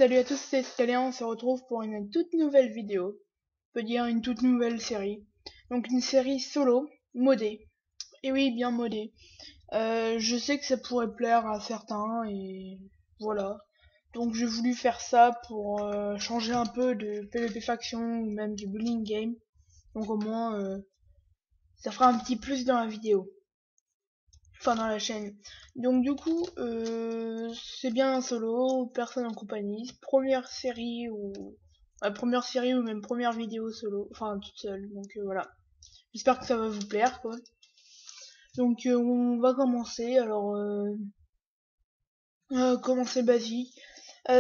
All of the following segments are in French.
Salut à tous, c'est Scalien, on se retrouve pour une toute nouvelle vidéo. On peut dire une toute nouvelle série. Donc une série solo, modée. Et oui, bien modée. Je sais que ça pourrait plaire à certains et voilà. Donc j'ai voulu faire ça pour changer un peu de PvP faction ou même du bullying game. Donc au moins ça fera un petit plus dans la vidéo. Enfin dans la chaîne. Donc du coup, c'est bien un solo, personne en compagnie. Première série ou même première vidéo solo, enfin toute seule. Donc voilà. J'espère que ça va vous plaire quoi. Donc on va commencer. Alors commencer basique.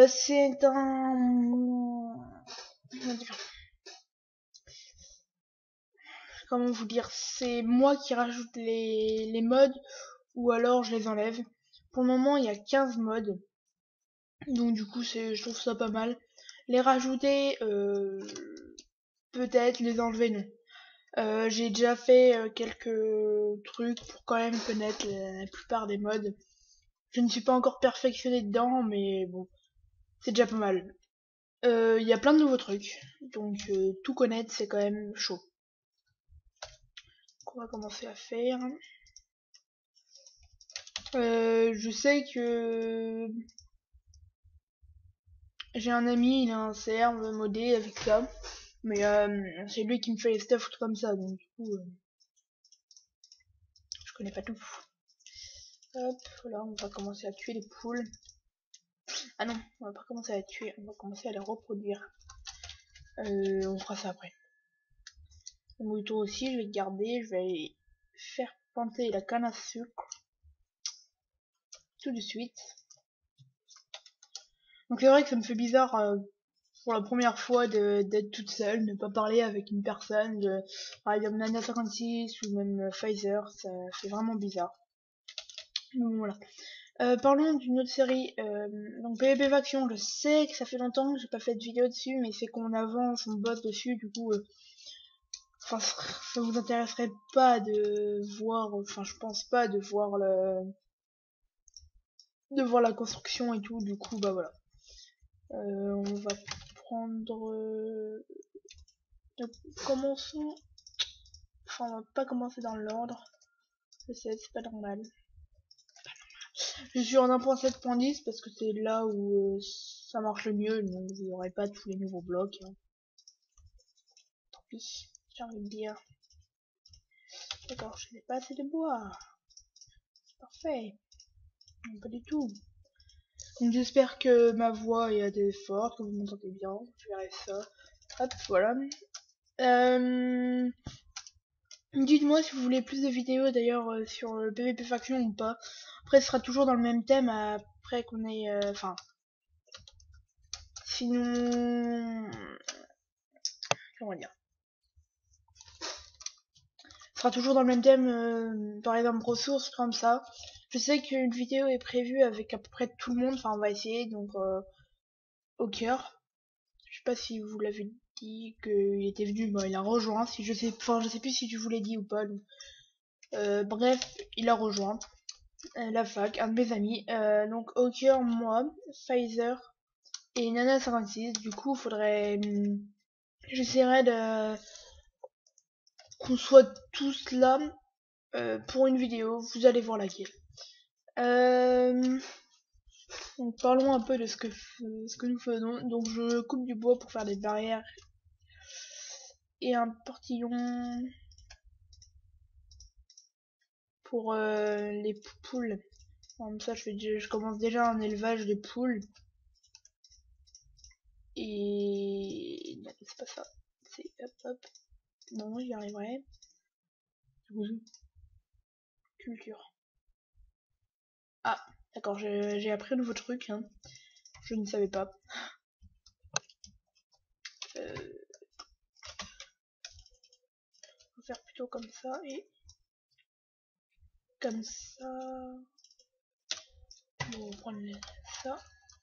C'est un comment vous dire, c'est moi qui rajoute les mods ou alors je les enlève. Pour le moment, il y a 15 mods. Donc du coup, je trouve ça pas mal. Les rajouter, peut-être, les enlever, non. J'ai déjà fait quelques trucs pour quand même connaître la plupart des mods. Je ne suis pas encore perfectionné dedans, mais bon, c'est déjà pas mal. Il y a plein de nouveaux trucs, donc tout connaître, c'est quand même chaud. Donc, on va commencer à faire. Je sais que j'ai un ami, il a un serve modé avec ça. Mais c'est lui qui me fait les stuff comme ça, donc du coup, je connais pas tout. Hop, voilà, on va commencer à tuer les poules. Ah non, on va pas commencer à les tuer, on va commencer à les reproduire. On fera ça après. Le mouton aussi, je vais le garder, je vais aller faire planter la canne à sucre. Tout de suite. Donc c'est vrai que ça me fait bizarre pour la première fois d'être toute seule, ne pas parler avec une personne, par exemple Nana56 ou même Pfizer, ça fait vraiment bizarre. Donc voilà. Parlons d'une autre série, donc PvP Faction, je sais que ça fait longtemps que j'ai pas fait de vidéo dessus, mais c'est qu'on avance, on bosse dessus, du coup, enfin, ça vous intéresserait pas de voir, enfin, je pense pas de voir la construction et tout, du coup, bah voilà. On va prendre, donc, commençons, enfin, on va pas commencer dans l'ordre, c'est pas normal. Je suis en 1.7.10 parce que c'est là où ça marche le mieux, donc vous n'aurez pas tous les nouveaux blocs. Hein. Tant pis, j'ai envie de dire. D'accord, je n'ai pas assez de bois. Parfait. Non, pas du tout. Donc j'espère que ma voix est assez forte, que vous m'entendez bien. Je verrai ça. Hop, voilà. Dites-moi si vous voulez plus de vidéos d'ailleurs sur le PvP Faction ou pas. Après, ce sera toujours dans le même thème après qu'on ait... Enfin... sinon... Comment dire, sera toujours dans le même thème, par exemple ressources comme ça. Je sais qu'une vidéo est prévue avec à peu près tout le monde, enfin on va essayer, donc au cœur. Je sais pas si vous l'avez dit qu'il était venu, bah il a rejoint, si je sais, enfin je sais plus si tu vous l'ai dit ou pas. Donc. Bref, il a rejoint la fac, un de mes amis. Donc au cœur, moi, Pfizer et Nana56. Du coup, faudrait, j'essaierai de qu'on soit tous là pour une vidéo. Vous allez voir laquelle. Donc parlons un peu de ce que nous faisons. Donc je coupe du bois pour faire des barrières et un portillon pour les poules. Comme ça je commence déjà un élevage de poules. Et non, c'est pas ça. C'est hop hop. Non, j'y arriverai. Culture. Ah, d'accord, j'ai appris un nouveau truc. Hein. Je ne savais pas. On va faire plutôt comme ça et comme ça. On va prendre ça.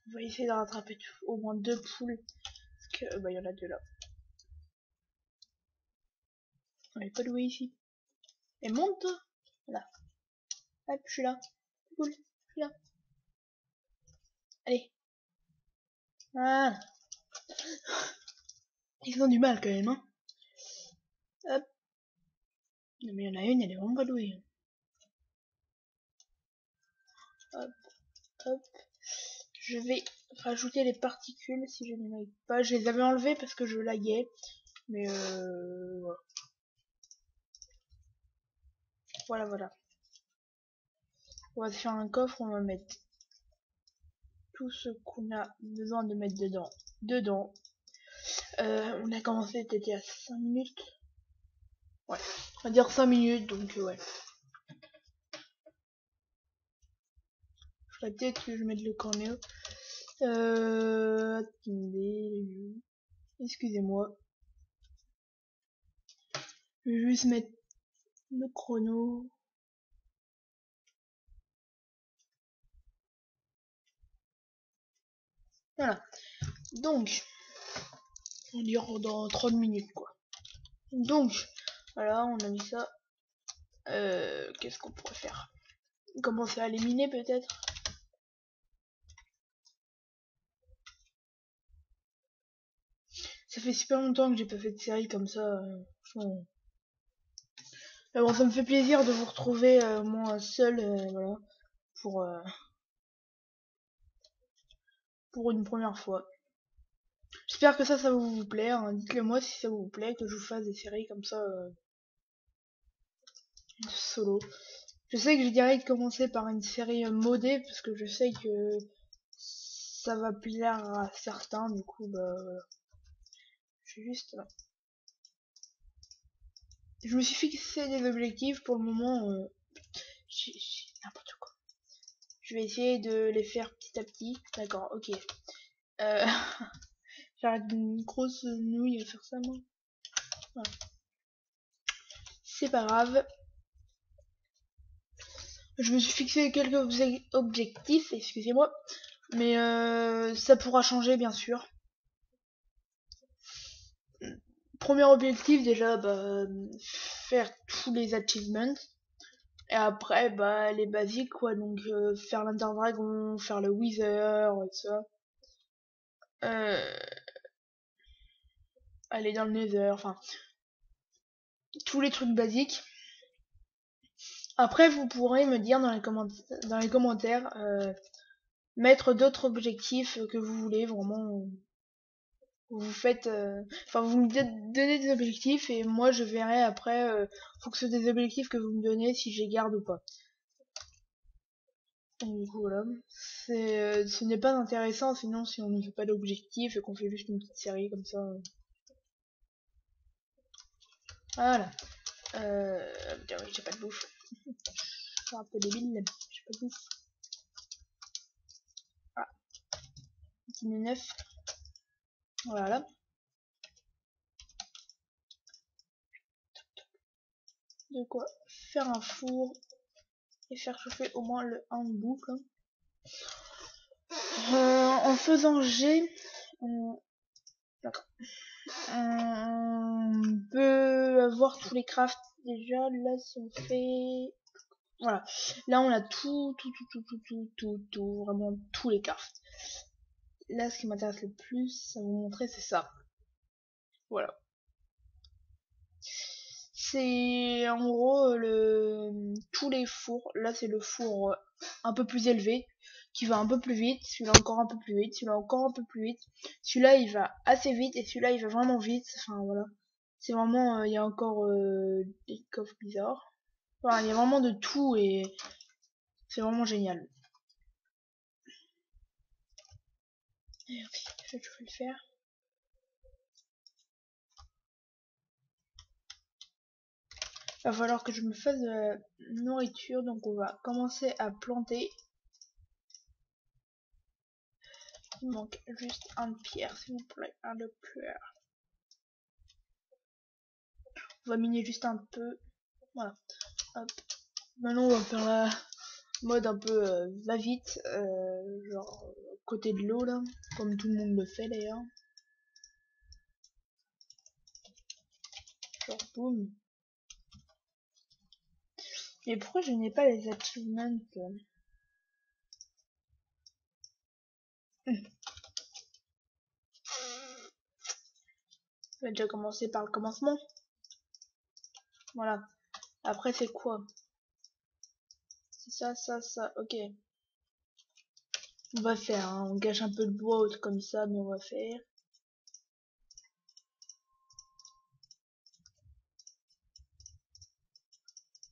On va essayer de rattraper au moins 2 poules. Parce que bah il y en a 2 là. On n'est pas doué ici. Et monte toi. Là. Hop, je suis là. Cool, je suis là. Allez. Voilà. Ils ont du mal quand même, hein. Hop. Non, mais il y en a une, elle est vraiment pas douée. Hop, hop. Je vais rajouter les particules si je ne lag pas. Je les avais enlevées parce que je laguais. Mais voilà. Voilà, voilà. On va se faire un coffre, on va mettre tout ce qu'on a besoin de mettre dedans. On a commencé peut-être à 5 minutes. Ouais, on va dire 5 minutes, donc ouais. Faudrait peut-être que je mette le cornéo. Attendez, excusez-moi. Je vais juste mettre le chrono. Voilà. Donc, on dure dans 30 minutes, quoi. Donc, voilà, on a mis ça. Qu'est-ce qu'on pourrait faire? Commencer à éliminer, peut-être? Ça fait super longtemps que j'ai pas fait de série comme ça. Franchement. Mais bon, ça me fait plaisir de vous retrouver, moi, seul, voilà, pour, euh, pour une première fois. J'espère que ça vous plaît, hein. Dites-le moi si ça vous plaît, que je vous fasse des séries comme ça, solo. Je sais que je dirais de commencer par une série modée, parce que je sais que ça va plaire à certains, du coup, bah, voilà. Je suis juste là. Je me suis fixé des objectifs pour le moment, j'ai n'importe quoi. Je vais essayer de les faire petit à petit. D'accord, ok. Euh, J'arrête une grosse nouille à faire ça, moi. Voilà. C'est pas grave. Je me suis fixé quelques objectifs, excusez-moi. Mais ça pourra changer, bien sûr. Premier objectif, déjà, bah, faire tous les achievements. Et après, bah, les basiques, quoi. Donc, faire l'Interdragon, faire le Wither, et ça. Euh, aller dans le Nether, enfin, tous les trucs basiques. Après, vous pourrez me dire dans les commentaires, mettre d'autres objectifs que vous voulez, vraiment. Vous faites, enfin, vous me donnez des objectifs et moi je verrai après, en fonction des objectifs que vous me donnez, si je les garde ou pas. Donc, du coup, voilà. Ce n'est pas intéressant sinon si on ne fait pas d'objectif et qu'on fait juste une petite série comme ça. Voilà. Putain, oui, j'ai pas de bouffe. Je suis un peu débile, j'ai pas de bouffe. Ah, petit neuf. Voilà. De quoi faire un four et faire chauffer au moins le 1 boucle. En faisant G, on... D'accord. On peut avoir tous les crafts déjà. Là, si on fait... Voilà. Là, on a tout, vraiment tous les crafts. Là, ce qui m'intéresse le plus à vous montrer, c'est ça. Voilà. C'est en gros tous les fours. Là, c'est le four un peu plus élevé qui va un peu plus vite. Celui-là encore un peu plus vite. Celui-là encore un peu plus vite. Celui-là, il va assez vite et celui-là, il va vraiment vite. Enfin voilà. C'est vraiment, il y a encore des coffres bizarres. Enfin, il y a vraiment de tout et c'est vraiment génial. Je vais le faire. Il va falloir que je me fasse de la nourriture, donc on va commencer à planter. Il manque juste un de pierre, s'il vous plaît, un de pierre. On va miner juste un peu. Voilà. Hop. Maintenant, on va faire la mode un peu va vite, genre côté de l'eau là, comme tout le monde le fait d'ailleurs. Genre boum. Mais pourquoi je n'ai pas les achievements On va déjà commencer par le commencement. Voilà. Après, c'est quoi? C'est ça. Ok. On va faire, hein. On gâche un peu de bois comme ça, mais on va faire.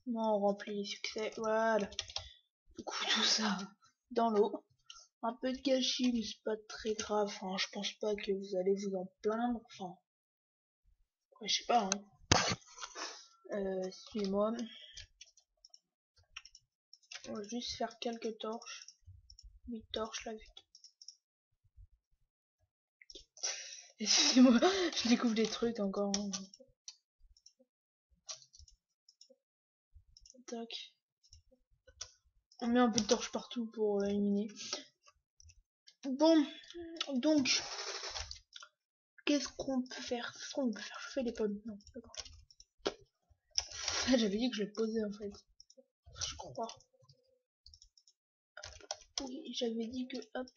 Non, on remplit les succès. Voilà. Du coup, tout ça dans l'eau. Un peu de gâchis, mais c'est pas très grave. Enfin, je pense pas que vous allez vous en plaindre. Enfin, ouais, je sais pas, hein. Suivez-moi. On va juste faire quelques torches. 8 torches là, vite. Excusez-moi, je découvre des trucs encore. Hein. Tac. On met un peu de torches partout pour éliminer. Bon, donc, qu'est-ce qu'on peut faire? Est-ce qu'on peut faire chauffer les pommes? Non, d'accord. J'avais dit que je les posais en fait. Je crois. Oui, j'avais dit que hop.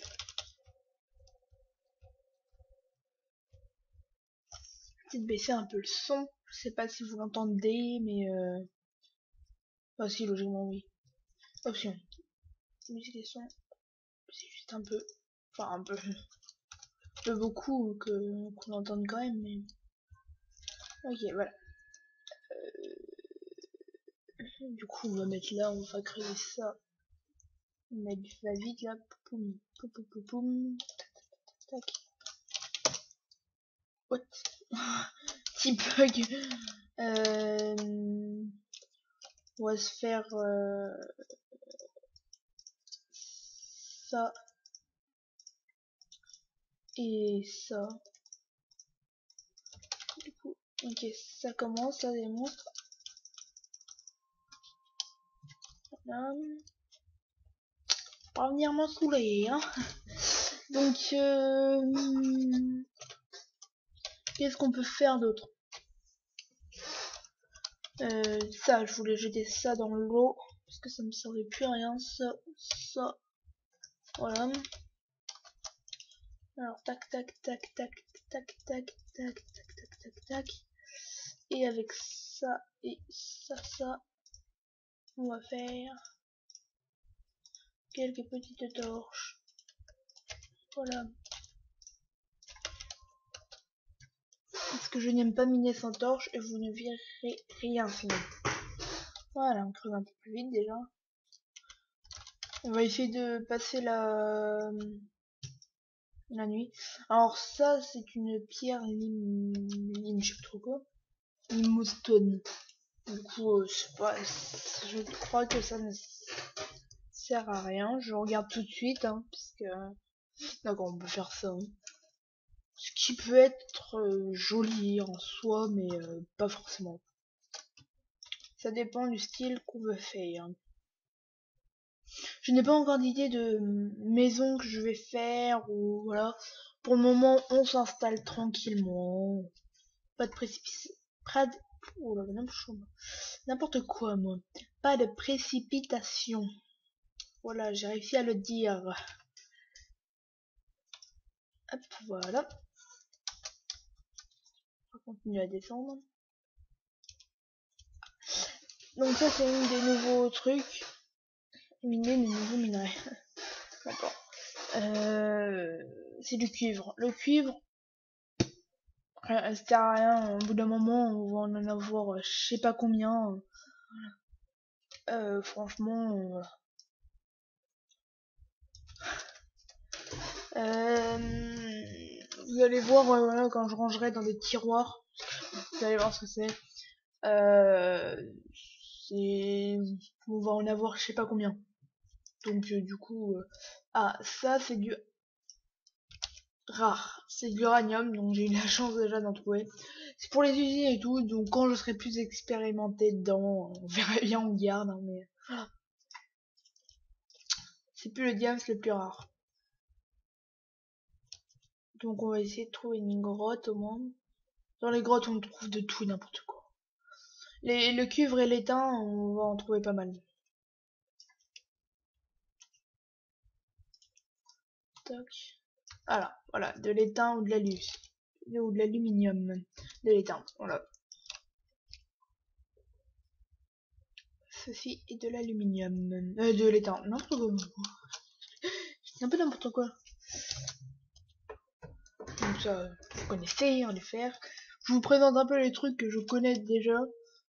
Peut-être baisser un peu le son. Je sais pas si vous l'entendez, mais ah si, logiquement oui. Option. Musique et son. C'est juste un peu. Enfin un peu beaucoup qu'on entende quand même, mais. Ok, voilà. Du coup, on va mettre là, on va créer ça. On va mettre va vite là. Poum, poum, poum, poum, poum. Tac. What? Petit bug. On va se faire ça et ça. Du coup, ok, ça commence, ça démontre. Voilà. Pas venir m'en saouler, hein. Donc, qu'est-ce qu'on peut faire d'autre? Ça, je voulais jeter ça dans l'eau parce que ça me servait plus à rien. Ça, voilà. Alors, tac, tac, tac, tac, tac, tac, tac, tac, tac, tac, tac. Et avec ça et ça, on va faire quelques petites torches. Voilà. Parce que je n'aime pas miner sans torche et vous ne verrez rien sinon. Voilà, on creuse un peu plus vite déjà. On va essayer de passer la nuit. Alors ça, c'est une pierre je sais plus trop quoi. Limestone. Du coup, je crois que ça ne sert à rien. Je regarde tout de suite, hein, puisque... D'accord, on peut faire ça. Hein. Ce qui peut être joli en soi, mais pas forcément. Ça dépend du style qu'on veut faire. Je n'ai pas encore d'idée de maison que je vais faire ou voilà. Pour le moment, on s'installe tranquillement. Pas de précipitation. Oh là, n'importe quoi, moi. Pas de précipitation. Voilà, j'ai réussi à le dire. Hop, voilà. On va continuer à descendre. Donc ça, c'est une des nouveaux trucs. Miner les nouveaux minerais. D'accord. C'est du cuivre. Le cuivre, ça sert à rien. Au bout d'un moment, on va en avoir je sais pas combien. Franchement, voilà. Vous allez voir, voilà, quand je rangerai dans des tiroirs, vous allez voir ce que c'est. On va en avoir je sais pas combien. Donc du coup, ah ça c'est du rare, c'est de l'uranium, donc j'ai eu la chance déjà d'en trouver. C'est pour les usines et tout, donc quand je serai plus expérimenté dedans, on verra bien, on garde, hein, mais c'est plus le diamant le plus rare. Donc on va essayer de trouver une grotte au moins. Dans les grottes on trouve de tout, n'importe quoi. Le cuivre et l'étain, on va en trouver pas mal. Toc. Voilà, de l'étain ou de la luce. ou de l'aluminium, de l'étain, voilà. Ceci est de l'aluminium, de l'étain, non, c'est un peu n'importe quoi. Donc ça, vous connaissez, hein, les faire. Je vous présente un peu les trucs que je connais déjà.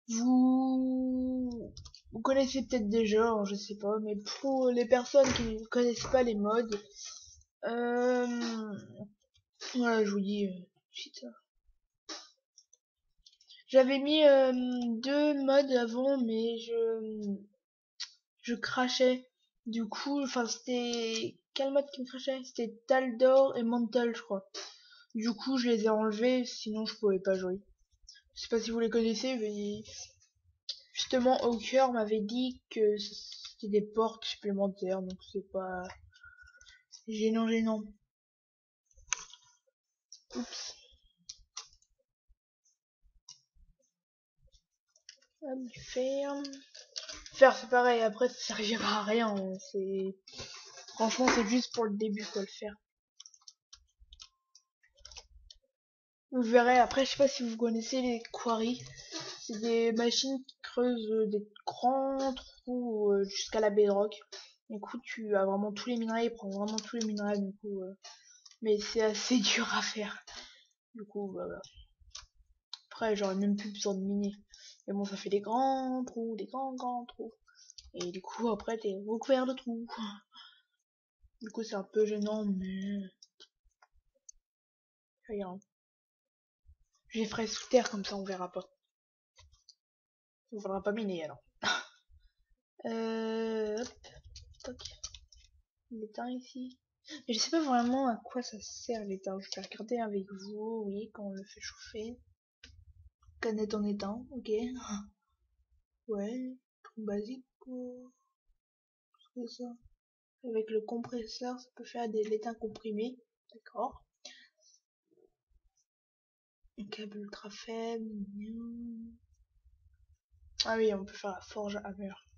Vous connaissez peut-être déjà, hein, je sais pas, mais pour les personnes qui ne connaissent pas les modes, voilà, je vous dis, shit. J'avais mis 2 modes avant, mais je crachais. Du coup, enfin c'était quel mode qui me crachait? C'était Taldor et Mantle, je crois. Du coup, je les ai enlevés, sinon je pouvais pas jouer. Je sais pas si vous les connaissez, mais justement, Hawker m'avait dit que c'était des portes supplémentaires, donc c'est pas gênant. Oups. Hop, du fer. Fer, c'est pareil, après ça servira à rien. Hein. Franchement, c'est juste pour le début, quoi, le faire. Vous verrez, après, je sais pas si vous connaissez les quarries. C'est des machines qui creusent des grands trous jusqu'à la bedrock. Du coup, tu as vraiment tous les minerais, il prend vraiment tous les minerais, du coup. Mais c'est assez dur à faire. Du coup, bah, voilà. Après, j'aurais même plus besoin de miner. Mais bon, ça fait des grands trous, des grands trous. Et du coup, après, t'es recouvert de trous. Du coup, c'est un peu gênant, mais regarde. Je les ferai sous terre, comme ça, on verra pas. On faudra pas miner, alors. Hop, toc. L'étain ici. Mais je sais pas vraiment à quoi ça sert l'étain. Je vais regarder avec vous, oui, quand on le fait chauffer. Canette en étain, ok. Ouais, truc basique quoi. C'est ça. Avec le compresseur, ça peut faire des l'étain comprimé. D'accord. Un câble ultra faible. Ah oui, on peut faire la forge à mur.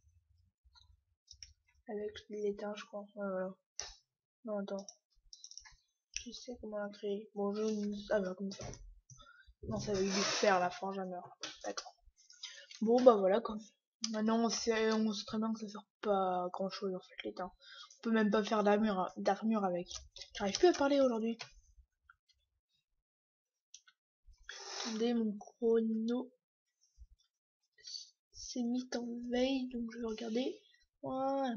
Avec l'étain, je crois. Ouais, voilà. Non, attends. Je sais comment la créer. Bon, ah bah, comme ça. Non, c'est avec du fer, la forge à mur. D'accord. Bon, bah voilà, quoi. Maintenant, on sait très bien que ça sert pas à grand chose, en fait, l'étain. On peut même pas faire d'armure avec. J'arrive plus à parler aujourd'hui. Attendez, mon chrono s'est mis en veille, donc je vais regarder. Voilà.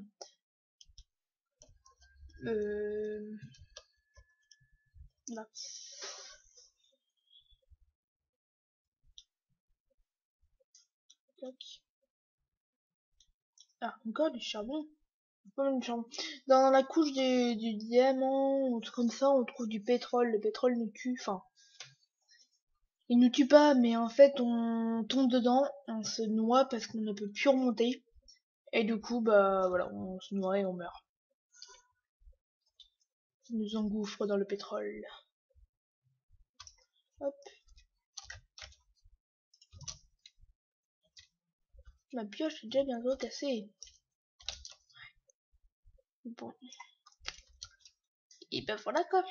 Là. Tac. Ah, encore du charbon. Pas mal de charbon. Dans la couche du diamant, ou truc comme ça, on trouve du pétrole. Le pétrole nous tue, enfin, il nous tue pas, mais en fait, on tombe dedans, on se noie parce qu'on ne peut plus remonter. Et du coup, bah voilà, on se noie et on meurt. On nous engouffre dans le pétrole. Hop. Ma pioche est déjà bientôt cassée. Bon. Et ben voilà quoi.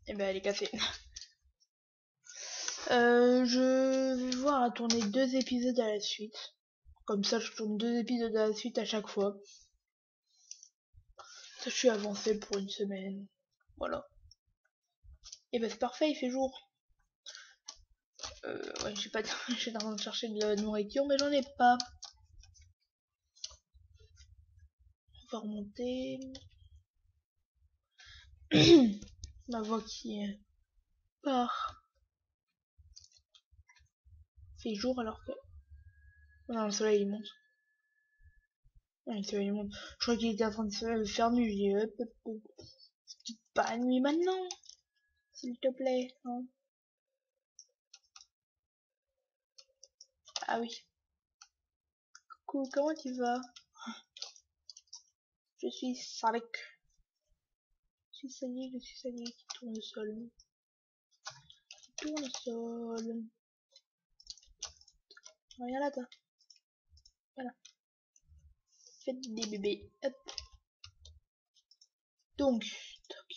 Et ben elle est cassée. Je vais voir à tourner 2 épisodes à la suite. Comme ça, je tourne 2 épisodes à la suite à chaque fois. Ça, je suis avancé pour une semaine. Voilà. Et ben c'est parfait, il fait jour. Ouais, j'ai pas de... J'étais en train de chercher de la nourriture, mais j'en ai pas. On va remonter. Ma voix qui part. Il fait jour alors que... Non, le soleil il monte. Non, le soleil il monte. Je crois qu'il était en train de se faire nuit. Je dis hop. Pas nuit maintenant, s'il te plaît. Hein. Ah oui. Coucou, comment tu vas? Je suis Salik. Je suis Salik qui tourne le sol. Qui tourne le sol. Rien là, toi. Voilà. faites des bébés. Hop. Donc, toc.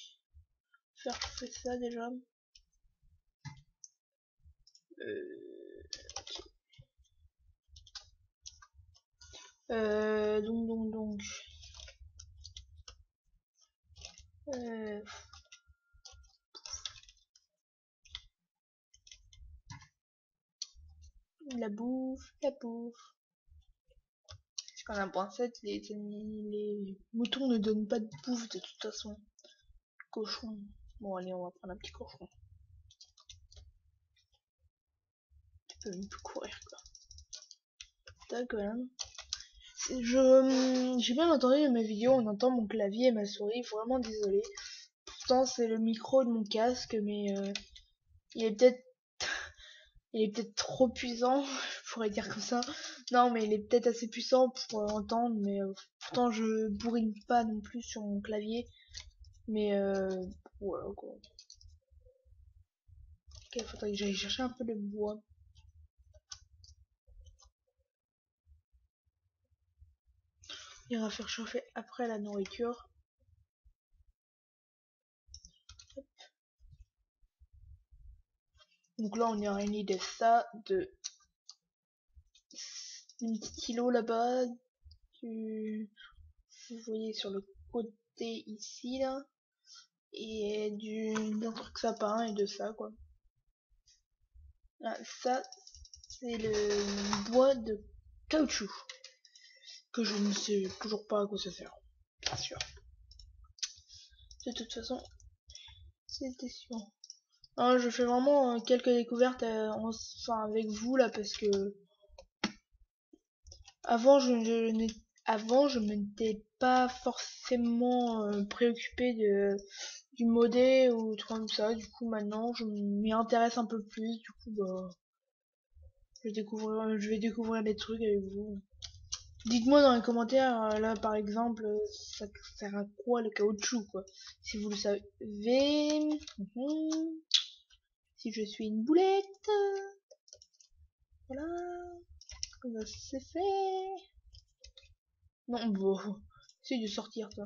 Faire chauffer ça déjà. Donc. La bouffe. Parce qu'en 1.7, les moutons ne donnent pas de bouffe de toute façon. Cochon. Bon, allez, on va prendre un petit cochon. Tu peux même plus courir, quoi. Tac, voilà. J'ai bien entendu mes vidéos, on entend mon clavier et ma souris, vraiment désolé. Pourtant, c'est le micro de mon casque, mais il est peut-être trop puissant, je pourrais dire comme ça. Non, mais il est peut-être assez puissant pour entendre, mais pourtant je bourrine pas non plus sur mon clavier. Mais voilà quoi. Ok, faudrait que j'aille chercher un peu de bois. Il va faire chauffer après la nourriture. Donc là on est réuni de ça, de une petite îlot là-bas, vous voyez sur le côté ici là, et d'un truc sapin et de ça quoi. Ah, ça c'est le bois de caoutchouc que je ne sais toujours pas à quoi ça sert, bien sûr. De toute façon, c'était sûr. Hein, je fais vraiment quelques découvertes enfin, avec vous là parce que avant je m'étais pas forcément préoccupée du modé ou truc comme ça. Du coup maintenant je m'y intéresse un peu plus. Du coup bah je vais découvrir des trucs avec vous. Dites-moi dans les commentaires là par exemple ça sert à quoi le caoutchouc quoi. Si vous le savez. Si je suis une boulette. Voilà. Bah, c'est fait. Non, bon. C'est de sortir, toi.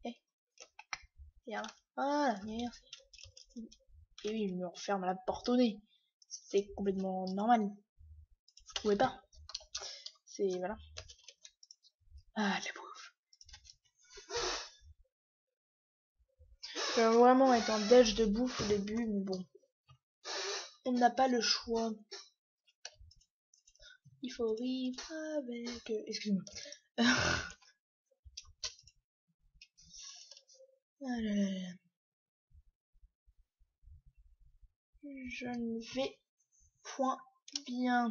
Eh, regarde. Ah, merci. Et oui, il me referme la porte au nez. C'est complètement normal. Vous trouvez pas? C'est, voilà. Ah, la bouffe. Je vais vraiment être en déj de bouffe au début, mais bon. On n'a pas le choix. Il faut vivre avec... Excuse-moi. Ah là là là. Je ne vais point bien.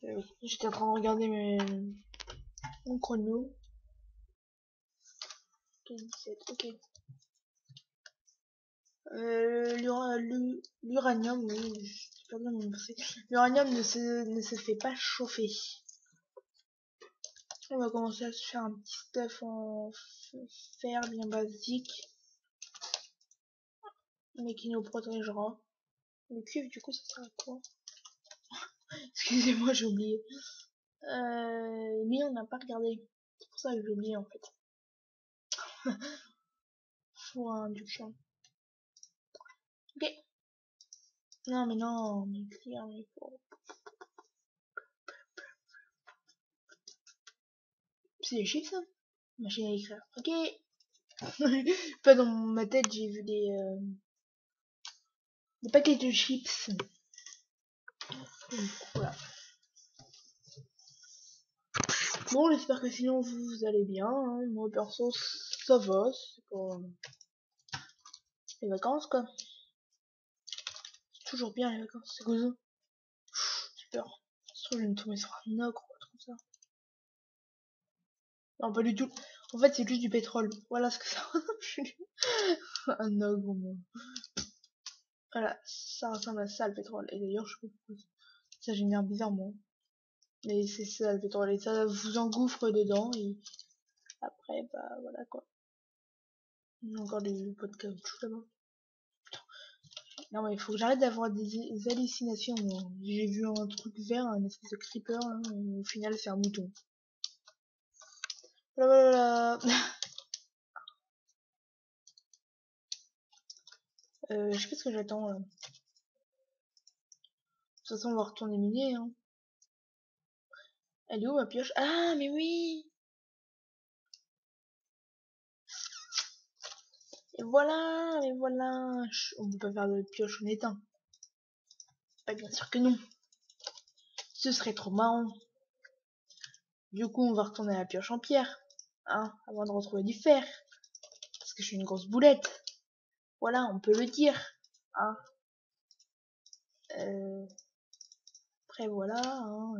Oui, j'étais en train de regarder mon chrono. 17, ok. L'uranium, oui, j'ai pas bien pensé. L'uranium ne se fait pas chauffer. On va commencer à se faire un petit stuff en fer bien basique, mais qui nous protégera. Le cuivre, du coup, ça sert à quoi? Excusez-moi, j'ai oublié. Mais on n'a pas regardé. C'est pour ça que j'ai oublié en fait. Pour induction. Ok. Non, mais non, mais clear, mais pour... C'est des chiffres, ça? Machine à écrire. Ok. Pas dans ma tête, j'ai vu des paquets de chips. Donc, voilà. Bon, j'espère que sinon vous allez bien. Hein. Moi perso, ça va. C'est pour les vacances quoi. C'est toujours bien les vacances, c'est cool. J'ai peur. Je trouve que je vais me tomber sur un ogre ou un truc comme ça. Non, pas du tout. En fait, c'est juste du pétrole. Voilà ce que ça un ogre, moi. Voilà, ça ressemble à ça le pétrole. Et d'ailleurs, je sais pas pourquoi ça génère bizarrement. Mais c'est ça le pétrole. Et ça vous engouffre dedans. Et après, bah voilà quoi. Il y a encore des pots de caoutchouc là-bas. Non mais il faut que j'arrête d'avoir des hallucinations. J'ai vu un truc vert, un espèce de creeper, hein, et au final c'est un mouton. Voilà. Je sais pas ce que j'attends là. De toute façon on va retourner miner, hein. Elle est où ma pioche? Ah mais oui. Et voilà. On peut pas faire de pioche en éteint. Pas bien sûr que non. Ce serait trop marrant. Du coup on va retourner à la pioche en pierre. Hein, avant de retrouver du fer. Parce que je suis une grosse boulette. Voilà, on peut le dire. Hein. Après voilà, hein,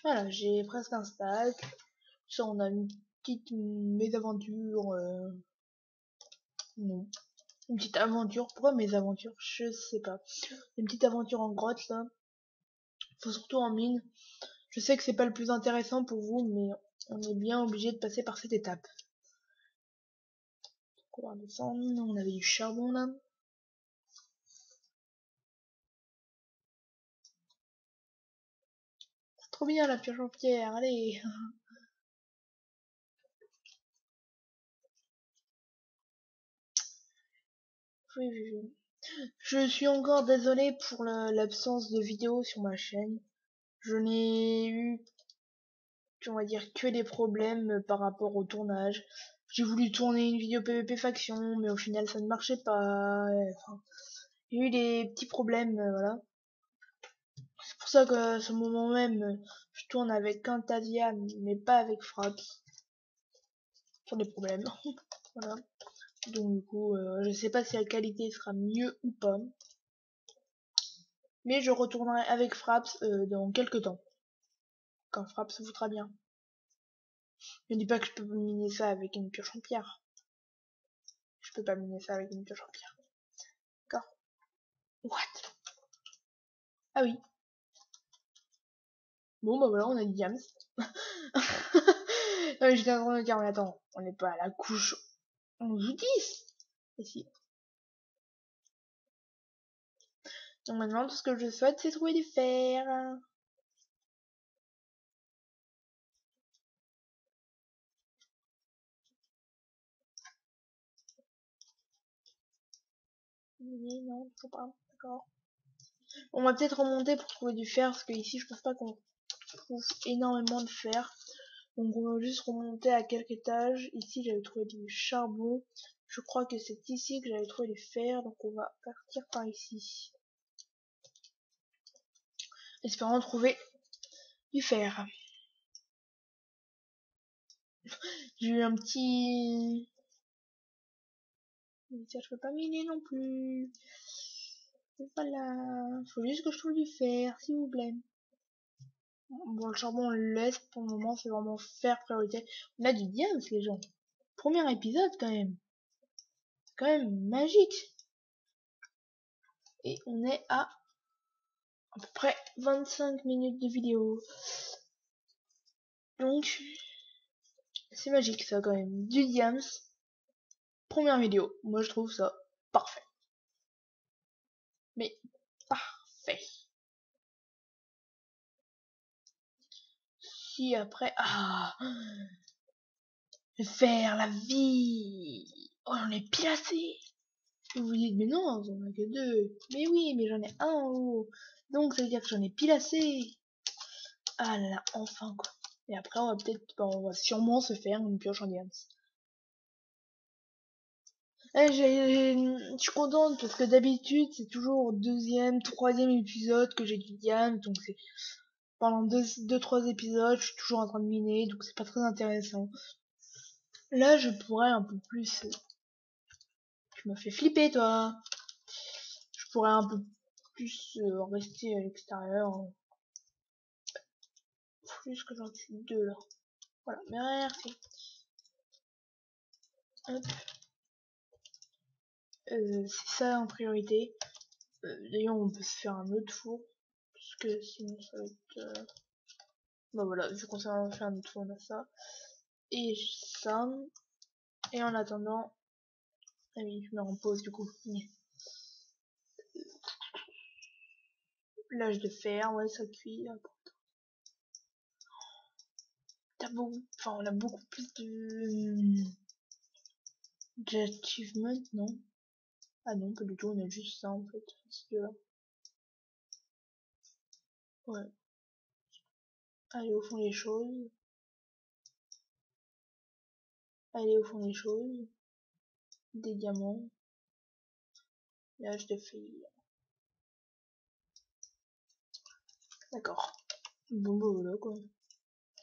voilà, j'ai presque un stack. Ça, on a une petite mésaventure. Non. Une petite aventure. Pourquoi mésaventures? Je sais pas. Une petite aventure en grotte là. Faut surtout en mine. Je sais que c'est pas le plus intéressant pour vous, mais on est bien obligé de passer par cette étape. Donc, on va descendre. On avait du charbon là. C'est trop bien la pioche en pierre. Allez. Oui. Je suis encore désolé pour l'absence de vidéos sur ma chaîne. Je n'ai eu, on va dire, que des problèmes par rapport au tournage. J'ai voulu tourner une vidéo PvP faction, mais au final ça ne marchait pas. Enfin, il y a eu des petits problèmes, voilà. C'est pour ça que à ce moment même, je tourne avec Camtasia, mais pas avec Fraps. Pour des problèmes. Voilà. Donc du coup, je sais pas si la qualité sera mieux ou pas. Mais je retournerai avec Fraps dans quelques temps. Quand Fraps voudra bien. Je ne dis pas que je peux miner ça avec une pioche en pierre. Je peux pas miner ça avec une pioche en pierre. D'accord? What? Ah oui. Bon bah voilà, on a dit diams. J'étais en train de dire, mais attends, on n'est pas à la couche 11 ou 10. Ici. Donc maintenant, tout ce que je souhaite, c'est trouver du fer. Mais non, faut pas. D'accord. On va peut-être remonter pour trouver du fer, parce que ici, je pense pas qu'on trouve énormément de fer. Donc on va juste remonter à quelques étages. Ici, j'avais trouvé du charbon. Je crois que c'est ici que j'avais trouvé du fer, donc on va partir par ici. Espérons trouver du fer. J'ai eu un petit... Ça, je peux pas miner non plus. Voilà. Faut juste que je trouve du fer, s'il vous plaît. Bon, le charbon, on le laisse pour le moment, c'est vraiment fer priorité. On a du diamant, les gens. Premier épisode, quand même. C'est quand même magique. Et on est à peu près 25 minutes de vidéo. Donc, c'est magique, ça, quand même. Du diamant. Première vidéo. Moi, je trouve ça parfait. Mais parfait. Si après... Ah, faire la vie. Oh, j'en ai pile assez. Vous vous dites, mais non, j'en ai que deux. Mais oui, mais j'en ai un en haut. Donc, ça veut dire que j'en ai pile assez. Ah là là, enfin, quoi. Et après, on va peut-être, on va sûrement se faire une pioche en diamant. Je suis contente parce que d'habitude, c'est toujours au deuxième, troisième épisode que j'ai du diamant. Donc, c'est pendant deux, trois épisodes, je suis toujours en train de miner. Donc, c'est pas très intéressant. Là, je pourrais un peu plus... Tu m'as fait flipper, toi. Je pourrais un peu plus rester à l'extérieur. Plus que j'en tue deux, là. Voilà, merci. Hop. C'est ça en priorité. D'ailleurs, on peut se faire un autre four. Parce que sinon, ça va être... Bah voilà, vu qu'on s'est fait un autre fois, on a ça. Et ça. Et en attendant... Ah oui, je me repose du coup. L'âge de fer, ouais, ça cuit. T'as beaucoup... Enfin, on a beaucoup plus d'achievement, non? Ah non, pas du tout, on a juste ça en fait. Là. Ouais. Allez au fond des choses. Allez au fond des choses. Des diamants. L'âge de fer. D'accord. Bon bah voilà quoi.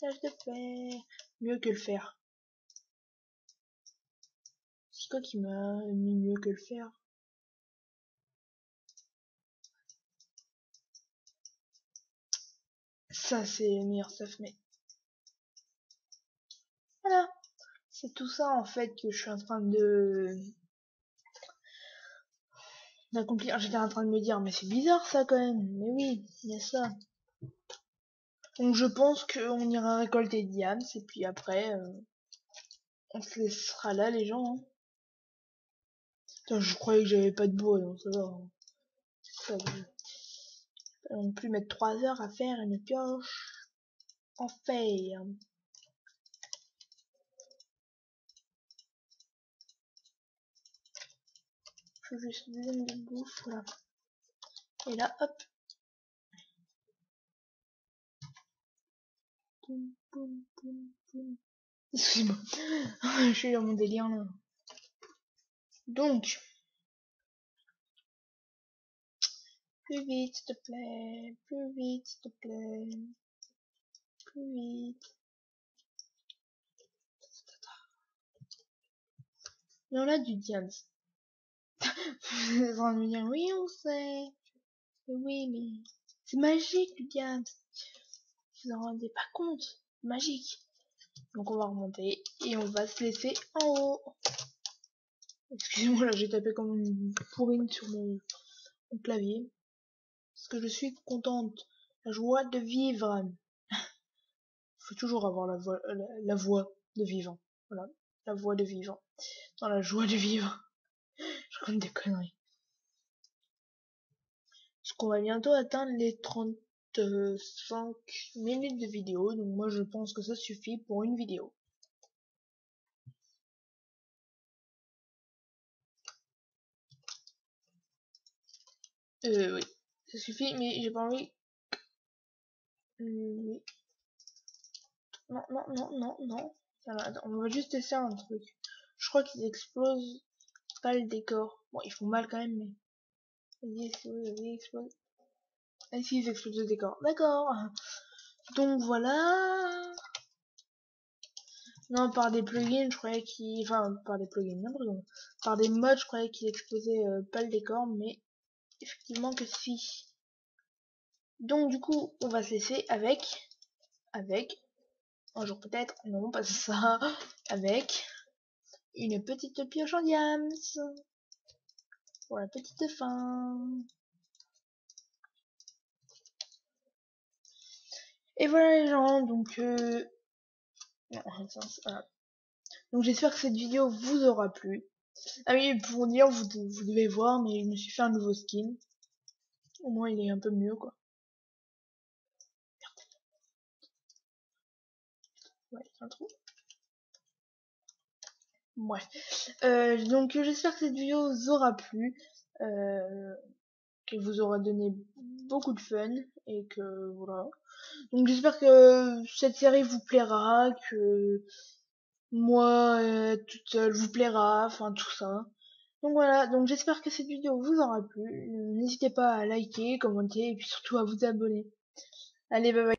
L'âge de fer. Mieux que le fer. C'est quoi qui m'a mis mieux que le fer? Ça c'est le meilleur stuff, mais voilà. C'est tout ça en fait que je suis en train d'accomplir. J'étais en train de me dire, mais c'est bizarre ça quand même. Mais oui, il y a ça. Donc je pense qu'on ira récolter diams et puis après on se laissera là les gens. Hein. Putain, je croyais que j'avais pas de bois, donc ça va. Hein. Ça va. On ne plus mettre 3 heures à faire une pioche en fer. Je vais juste donner de bouffe, voilà. Et là, hop. Poum, poum, poum, poum. Excuse-moi. Je suis dans mon délire là. Donc, plus vite s'il te plaît, plus vite s'il te plaît, plus vite. Et on a du diams. Vous êtes en train de me dire, oui on sait. Mais oui mais c'est magique le diams. Vous en rendez pas compte. Magique. Donc on va remonter et on va se laisser en haut. Excusez-moi là j'ai tapé comme une pourrine sur mon clavier. Parce que je suis contente. La joie de vivre. Faut toujours avoir la voix de vivant. Voilà. La voix de vivant. Dans la joie de vivre. Je raconte des conneries. Parce qu'on va bientôt atteindre les 35 minutes de vidéo. Donc moi je pense que ça suffit pour une vidéo. Oui. Ça suffit, mais j'ai pas envie. Oui. Non, non, non, non, non. Alors, attends, on va juste essayer un truc. Je crois qu'ils explosent pas le décor. Bon, ils font mal quand même, mais... Vas-y, explose. Ah si, ils explosent le décor. D'accord. Donc voilà. Non, par des plugins, je croyais qu'ils... Enfin, par des plugins, n'importe quoi. Par des mods, je croyais qu'ils explosaient pas le décor, mais effectivement que si. Donc du coup, on va se laisser avec, un jour peut-être, non, pas ça, avec une petite pioche en diams pour la petite fin. Et voilà les gens, donc non, voilà. Donc j'espère que cette vidéo vous aura plu. Ah oui, pour dire, vous devez voir, mais je me suis fait un nouveau skin. Au moins il est un peu mieux quoi. Ouais, un trou. Bref. Donc j'espère que cette vidéo vous aura plu. Qu'elle vous aura donné beaucoup de fun. Et que voilà. Donc j'espère que cette série vous plaira. Que moi toute seule vous plaira. Enfin tout ça. Donc voilà, donc j'espère que cette vidéo vous aura plu. N'hésitez pas à liker, commenter et puis surtout à vous abonner. Allez, bye bye.